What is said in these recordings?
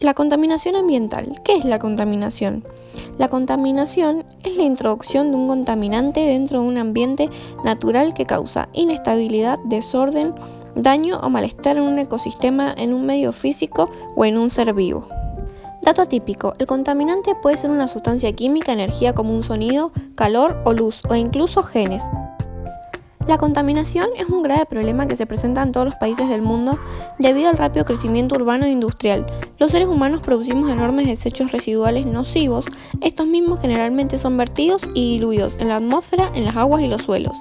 La contaminación ambiental. ¿Qué es la contaminación? La contaminación es la introducción de un contaminante dentro de un ambiente natural que causa inestabilidad, desorden, daño o malestar en un ecosistema, en un medio físico o en un ser vivo. Dato atípico: el contaminante puede ser una sustancia química, energía como un sonido, calor o luz, o incluso genes. La contaminación es un grave problema que se presenta en todos los países del mundo debido al rápido crecimiento urbano e industrial. Los seres humanos producimos enormes desechos residuales nocivos. Estos mismos generalmente son vertidos y diluidos en la atmósfera, en las aguas y los suelos.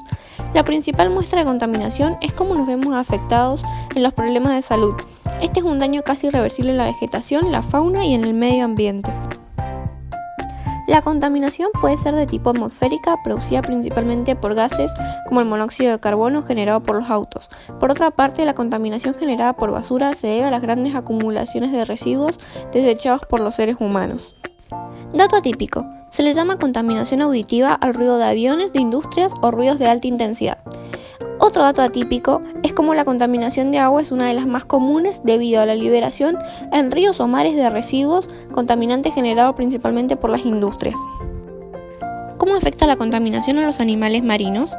La principal muestra de contaminación es cómo nos vemos afectados en los problemas de salud. Este es un daño casi irreversible en la vegetación, la fauna y en el medio ambiente. La contaminación puede ser de tipo atmosférica, producida principalmente por gases como el monóxido de carbono generado por los autos. Por otra parte, la contaminación generada por basura se debe a las grandes acumulaciones de residuos desechados por los seres humanos. Dato atípico: se le llama contaminación auditiva al ruido de aviones, de industrias o ruidos de alta intensidad. Otro dato atípico es cómo la contaminación de agua es una de las más comunes debido a la liberación en ríos o mares de residuos contaminantes generados principalmente por las industrias. ¿Cómo afecta la contaminación a los animales marinos?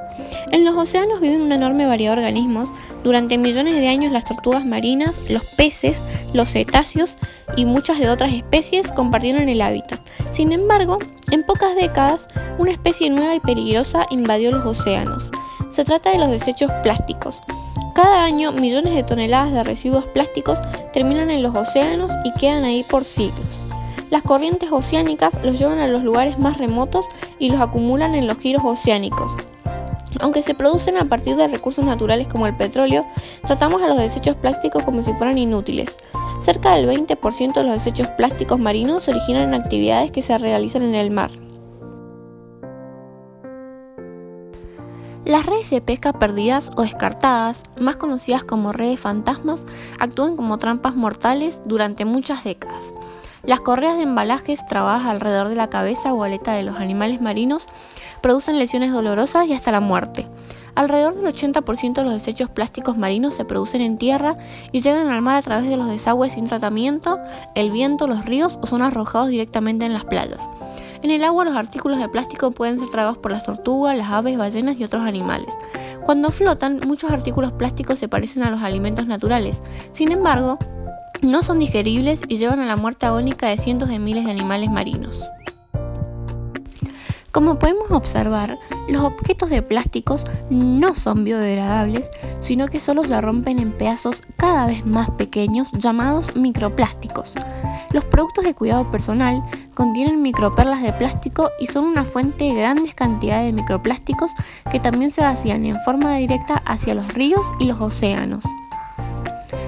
En los océanos viven una enorme variedad de organismos. Durante millones de años las tortugas marinas, los peces, los cetáceos y muchas de otras especies compartieron el hábitat. Sin embargo, en pocas décadas, una especie nueva y peligrosa invadió los océanos. Se trata de los desechos plásticos. Cada año, millones de toneladas de residuos plásticos terminan en los océanos y quedan ahí por siglos. Las corrientes oceánicas los llevan a los lugares más remotos y los acumulan en los giros oceánicos. Aunque se producen a partir de recursos naturales como el petróleo, tratamos a los desechos plásticos como si fueran inútiles. Cerca del 20% de los desechos plásticos marinos se originan en actividades que se realizan en el mar. Las redes de pesca perdidas o descartadas, más conocidas como redes fantasmas, actúan como trampas mortales durante muchas décadas. Las correas de embalajes trabadas alrededor de la cabeza o aleta de los animales marinos producen lesiones dolorosas y hasta la muerte. Alrededor del 80% de los desechos plásticos marinos se producen en tierra y llegan al mar a través de los desagües sin tratamiento, el viento, los ríos o son arrojados directamente en las playas. En el agua, los artículos de plástico pueden ser tragados por las tortugas, las aves, ballenas y otros animales. Cuando flotan, muchos artículos plásticos se parecen a los alimentos naturales. Sin embargo, no son digeribles y llevan a la muerte agónica de cientos de miles de animales marinos. Como podemos observar, los objetos de plásticos no son biodegradables, sino que solo se rompen en pedazos cada vez más pequeños llamados microplásticos. Los productos de cuidado personal contienen microperlas de plástico y son una fuente de grandes cantidades de microplásticos que también se vacían en forma directa hacia los ríos y los océanos.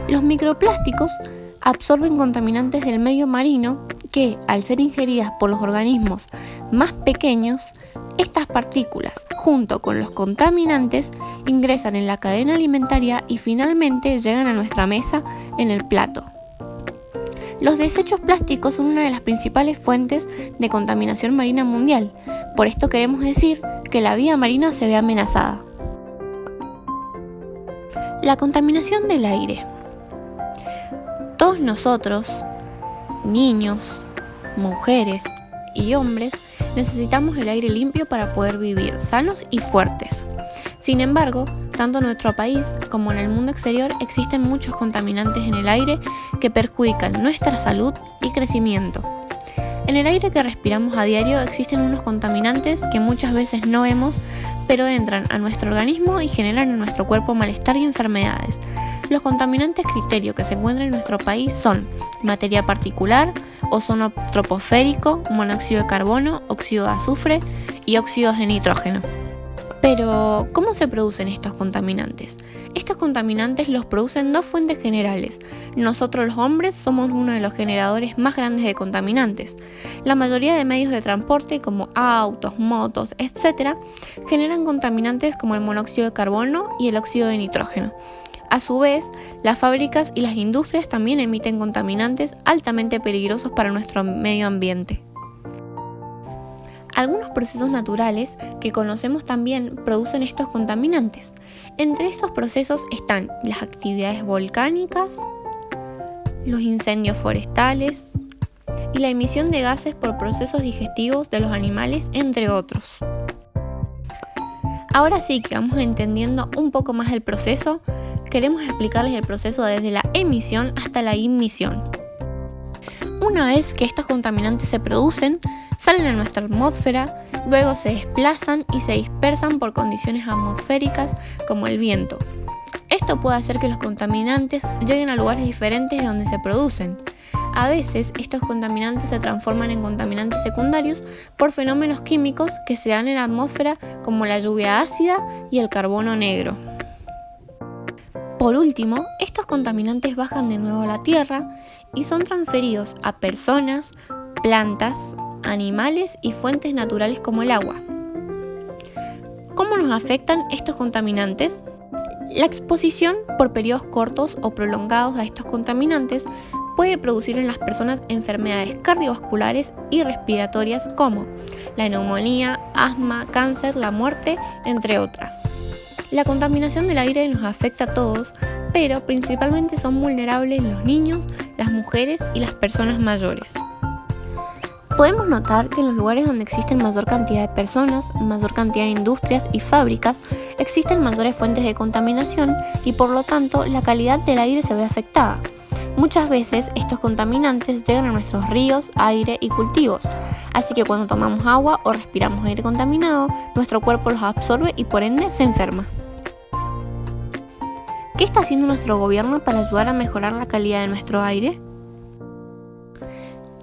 Los microplásticos absorben contaminantes del medio marino que, al ser ingeridas por los organismos más pequeños, estas partículas, junto con los contaminantes, ingresan en la cadena alimentaria y finalmente llegan a nuestra mesa en el plato. Los desechos plásticos son una de las principales fuentes de contaminación marina mundial. Por esto queremos decir que la vida marina se ve amenazada. La contaminación del aire. Todos nosotros, niños, mujeres y hombres, necesitamos el aire limpio para poder vivir sanos y fuertes. Sin embargo, tanto en nuestro país como en el mundo exterior existen muchos contaminantes en el aire que perjudican nuestra salud y crecimiento. En el aire que respiramos a diario existen unos contaminantes que muchas veces no vemos, pero entran a nuestro organismo y generan en nuestro cuerpo malestar y enfermedades. Los contaminantes criterio que se encuentran en nuestro país son materia particular, ozono troposférico, monóxido de carbono, óxido de azufre y óxidos de nitrógeno. Pero, ¿cómo se producen estos contaminantes? Estos contaminantes los producen dos fuentes generales. Nosotros los hombres somos uno de los generadores más grandes de contaminantes. La mayoría de medios de transporte como autos, motos, etc. generan contaminantes como el monóxido de carbono y el óxido de nitrógeno. A su vez, las fábricas y las industrias también emiten contaminantes altamente peligrosos para nuestro medio ambiente. Algunos procesos naturales que conocemos también producen estos contaminantes. Entre estos procesos están las actividades volcánicas, los incendios forestales y la emisión de gases por procesos digestivos de los animales, entre otros. Ahora sí que vamos entendiendo un poco más del proceso, queremos explicarles el proceso desde la emisión hasta la inmisión. Una vez que estos contaminantes se producen, salen a nuestra atmósfera, luego se desplazan y se dispersan por condiciones atmosféricas como el viento. Esto puede hacer que los contaminantes lleguen a lugares diferentes de donde se producen. A veces, estos contaminantes se transforman en contaminantes secundarios por fenómenos químicos que se dan en la atmósfera como la lluvia ácida y el carbono negro. Por último, estos contaminantes bajan de nuevo a la Tierra y son transferidos a personas, plantas, animales y fuentes naturales como el agua. ¿Cómo nos afectan estos contaminantes? La exposición por periodos cortos o prolongados a estos contaminantes puede producir en las personas enfermedades cardiovasculares y respiratorias como la neumonía, asma, cáncer, la muerte, entre otras. La contaminación del aire nos afecta a todos, pero principalmente son vulnerables los niños, las mujeres y las personas mayores. Podemos notar que en los lugares donde existen mayor cantidad de personas, mayor cantidad de industrias y fábricas, existen mayores fuentes de contaminación y por lo tanto la calidad del aire se ve afectada. Muchas veces estos contaminantes llegan a nuestros ríos, aire y cultivos, así que cuando tomamos agua o respiramos aire contaminado, nuestro cuerpo los absorbe y por ende se enferma. ¿Qué está haciendo nuestro gobierno para ayudar a mejorar la calidad de nuestro aire?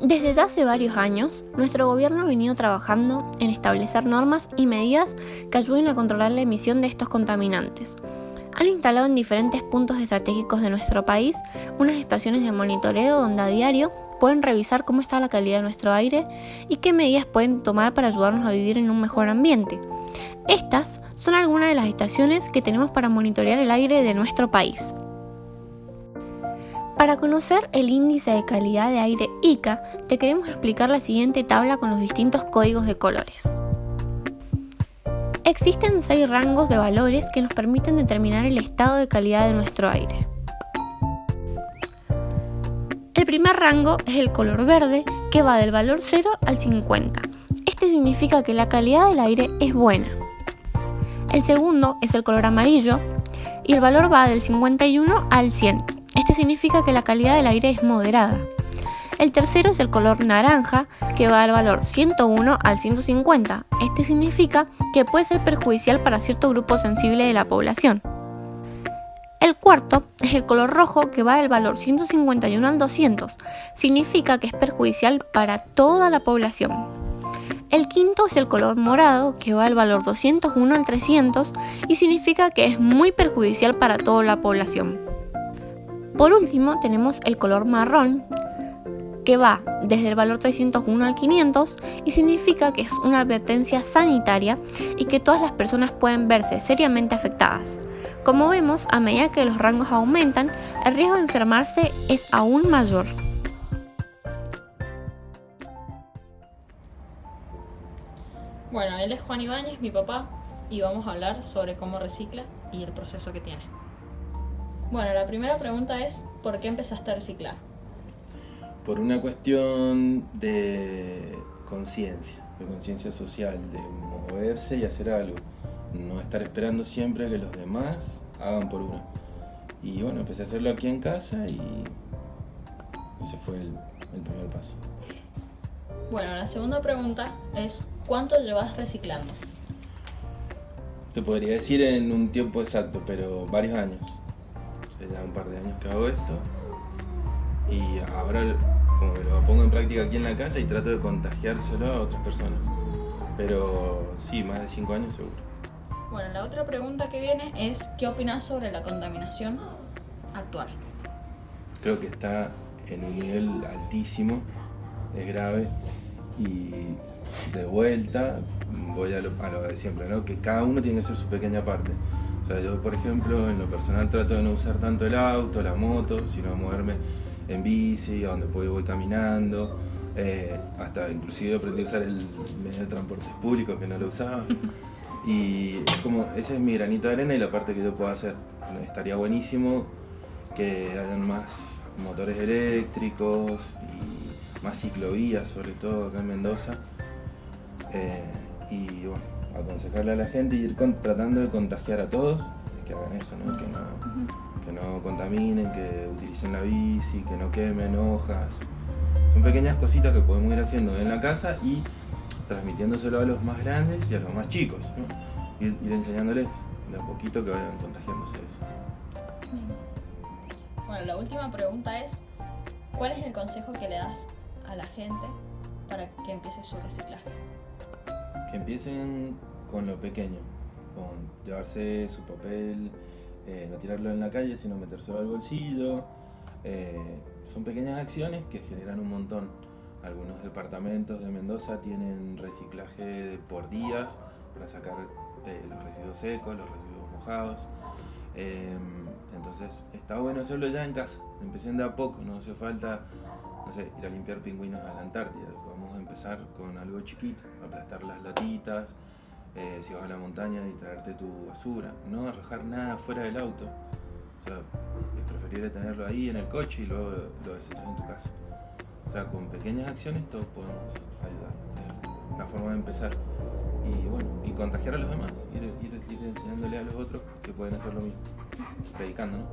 Desde ya hace varios años, nuestro gobierno ha venido trabajando en establecer normas y medidas que ayuden a controlar la emisión de estos contaminantes. Han instalado en diferentes puntos estratégicos de nuestro país unas estaciones de monitoreo donde a diario pueden revisar cómo está la calidad de nuestro aire y qué medidas pueden tomar para ayudarnos a vivir en un mejor ambiente. Estas son algunas de las estaciones que tenemos para monitorear el aire de nuestro país. Para conocer el índice de calidad de aire ICA, te queremos explicar la siguiente tabla con los distintos códigos de colores. Existen 6 rangos de valores que nos permiten determinar el estado de calidad de nuestro aire. El primer rango es el color verde, que va del valor 0 al 50. Este significa que la calidad del aire es buena. El segundo es el color amarillo y el valor va del 51 al 100. Este significa que la calidad del aire es moderada. El tercero es el color naranja, que va del valor 101 al 150. Este significa que puede ser perjudicial para cierto grupo sensible de la población. El cuarto es el color rojo, que va del valor 151 al 200. Significa que es perjudicial para toda la población. El quinto es el color morado, que va del valor 201 al 300 y significa que es muy perjudicial para toda la población. Por último tenemos el color marrón, que va desde el valor 301 al 500 y significa que es una advertencia sanitaria y que todas las personas pueden verse seriamente afectadas. Como vemos, a medida que los rangos aumentan, el riesgo de enfermarse es aún mayor. Bueno, él es Juan Ibáñez, mi papá, y vamos a hablar sobre cómo recicla y el proceso que tiene. Bueno, la primera pregunta es, ¿por qué empezaste a reciclar? Por una cuestión de conciencia social, de moverse y hacer algo. No estar esperando siempre que los demás hagan por uno. Y bueno, empecé a hacerlo aquí en casa y ese fue el primer paso. Bueno, la segunda pregunta es, ¿cuánto llevas reciclando? Te podría decir en un tiempo exacto, pero varios años. Ya un par de años que hago esto. Y ahora como que lo pongo en práctica aquí en la casa y trato de contagiárselo a otras personas. Pero sí, más de 5 años seguro. Bueno, la otra pregunta que viene es, ¿qué opinas sobre la contaminación actual? Creo que está en un nivel altísimo, es grave y de vuelta voy a lo de siempre, ¿no? Que cada uno tiene que hacer su pequeña parte. O sea, yo por ejemplo en lo personal trato de no usar tanto el auto, la moto, sino moverme en bici, a donde puedo voy caminando, hasta inclusive aprendí a usar el medio de transporte público que no lo usaba. Y es como, ese es mi granito de arena y la parte que yo puedo hacer. Estaría buenísimo que hayan más motores eléctricos y más ciclovías, sobre todo acá en Mendoza. Y bueno, aconsejarle a la gente y ir tratando de contagiar a todos, que hagan eso, ¿no? Que no contaminen, que utilicen la bici, que no quemen hojas. Son pequeñas cositas que podemos ir haciendo en la casa y transmitiéndoselo a los más grandes y a los más chicos, ¿no? Ir enseñándoles de a poquito que vayan contagiándose de eso. Bueno, la última pregunta es, ¿cuál es el consejo que le das a la gente para que empiece su reciclaje? Que empiecen con lo pequeño, con llevarse su papel, no tirarlo en la calle, sino metérselo al bolsillo. Son pequeñas acciones que generan un montón. Algunos departamentos de Mendoza tienen reciclaje por días para sacar los residuos secos, los residuos mojados. Entonces está bueno hacerlo ya en casa. Empecen de a poco, no hace falta, no sé, ir a limpiar pingüinos a la Antártida. Vamos a empezar con algo chiquito, aplastar las latitas, si vas a la montaña y traerte tu basura, no arrojar nada fuera del auto. O sea, es preferible tenerlo ahí en el coche y luego lo desechas en tu casa. O sea, con pequeñas acciones todos podemos ayudar. Es una forma de empezar. Y bueno, y contagiar a los demás, ir enseñándole a los otros que pueden hacer lo mismo, predicando, ¿no?